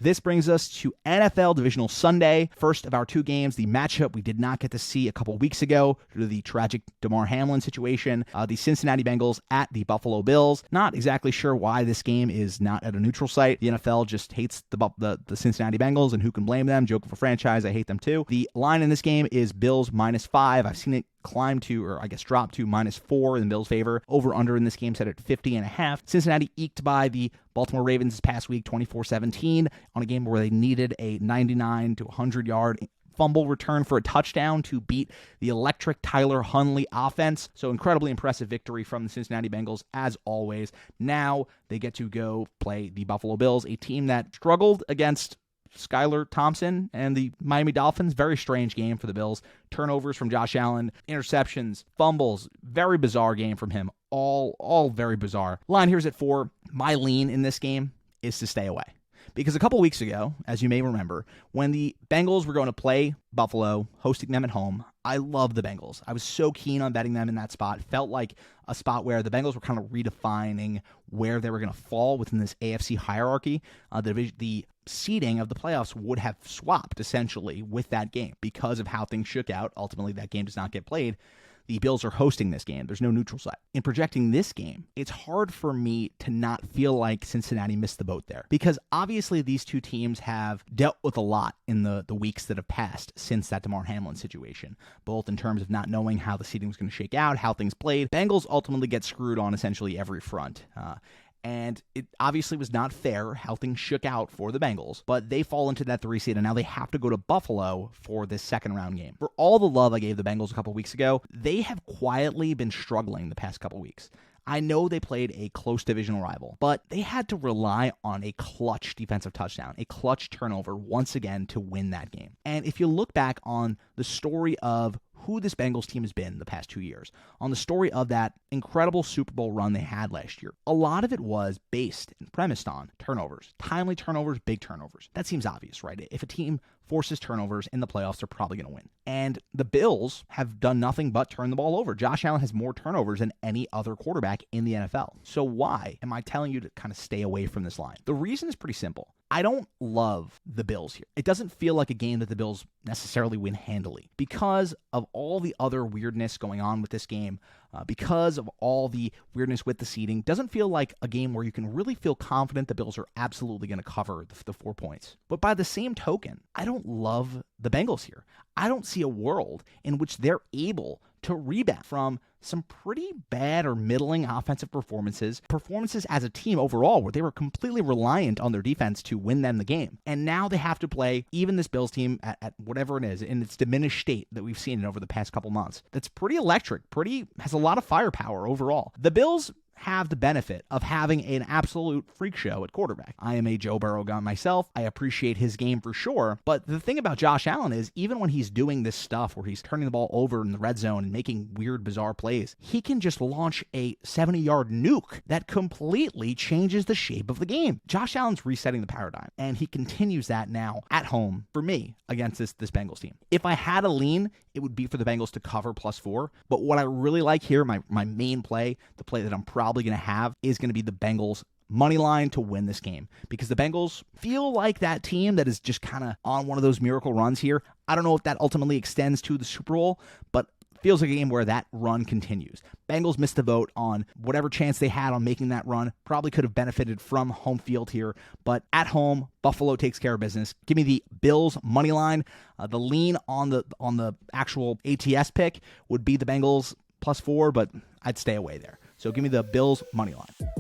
This brings us to NFL Divisional Sunday, first of our two games, the matchup we did not get to see a couple weeks ago due to the tragic Damar Hamlin situation. The Cincinnati Bengals at the Buffalo Bills. Not exactly sure why this game is not at a neutral site. The NFL just hates the Cincinnati Bengals, and who can blame them? Joke of a franchise. I hate them too. The line in this game is Bills -5. I've seen it climb to, or I guess drop to, -4 in the Bills' favor. Over-under in this game set at 50.5. Cincinnati eked by the Baltimore Ravens this past week, 24-17, on a game where they needed a 99 to 100-yard fumble return for a touchdown to beat the electric Tyler Huntley offense. So incredibly impressive victory from the Cincinnati Bengals, as always. Now they get to go play the Buffalo Bills, a team that struggled against Skylar Thompson and the Miami Dolphins. Very strange game for the Bills. Turnovers from Josh Allen, interceptions, fumbles. Very bizarre game from him. All very bizarre. Line here's at 4. My lean in this game is to stay away. Because a couple weeks ago, as you may remember, when the Bengals were going to play Buffalo, hosting them at home, I love the Bengals. I was so keen on betting them in that spot. It felt like a spot where the Bengals were kind of redefining where they were going to fall within this AFC hierarchy. The seeding of the playoffs would have swapped, essentially, with that game because of how things shook out. Ultimately, that game does not get played. The Bills are hosting this game. There's no neutral site. In projecting this game, it's hard for me to not feel like Cincinnati missed the boat there. Because obviously these two teams have dealt with a lot in the weeks that have passed since that Damar Hamlin situation, both in terms of not knowing how the seeding was going to shake out, how things played. Bengals ultimately get screwed on essentially every front. And it obviously was not fair how things shook out for the Bengals, but they fall into that 3 seed, and now they have to go to Buffalo for this second round game. For all the love I gave the Bengals a couple weeks ago, they have quietly been struggling the past couple weeks. I know they played a close divisional rival, but they had to rely on a clutch defensive touchdown, a clutch turnover once again to win that game. And if you look back on the story of who this Bengals team has been the past 2 years, on the story of that incredible Super Bowl run they had last year, a lot of it was based and premised on turnovers. Timely turnovers, big turnovers. That seems obvious, right? If a team forces turnovers in the playoffs, they're probably going to win. And the Bills have done nothing but turn the ball over. Josh Allen has more turnovers than any other quarterback in the NFL. So why am I telling you to kind of stay away from this line? The reason is pretty simple. I don't love the Bills here. It doesn't feel like a game that the Bills necessarily win handily because of all the other weirdness going on with this game, because of all the weirdness with the seeding. Doesn't feel like a game where you can really feel confident the Bills are absolutely going to cover the 4 points. But by the same token, I don't love the Bengals here. I don't see a world in which they're able to rebound from some pretty bad or middling offensive performances as a team overall, where they were completely reliant on their defense to win them the game. And now they have to play even this Bills team at whatever it is in its diminished state that we've seen it over the past couple months. That's pretty electric, has a lot of firepower overall. The Bills have the benefit of having an absolute freak show at quarterback. I am a Joe Burrow guy myself. I appreciate his game for sure. But the thing about Josh Allen is even when he's doing this stuff where he's turning the ball over in the red zone and making weird, bizarre plays, he can just launch a 70-yard nuke that completely changes the shape of the game. Josh Allen's resetting the paradigm, and he continues that now at home for me against this Bengals team. If I had a lean, it would be for the Bengals to cover +4. But what I really like here, my main play, the play that I'm probably going to have, is going to be the Bengals money line to win this game, because the Bengals feel like that team that is just kind of on one of those miracle runs here. I don't know if that ultimately extends to the Super Bowl, but feels like a game where that run continues. Bengals missed the vote on whatever chance they had on making that run. Probably could have benefited from home field here, but at home, Buffalo takes care of business. Give me the Bills money line. The lean on the actual ATS pick would be the Bengals +4, but I'd stay away there. So give me the Bills money line.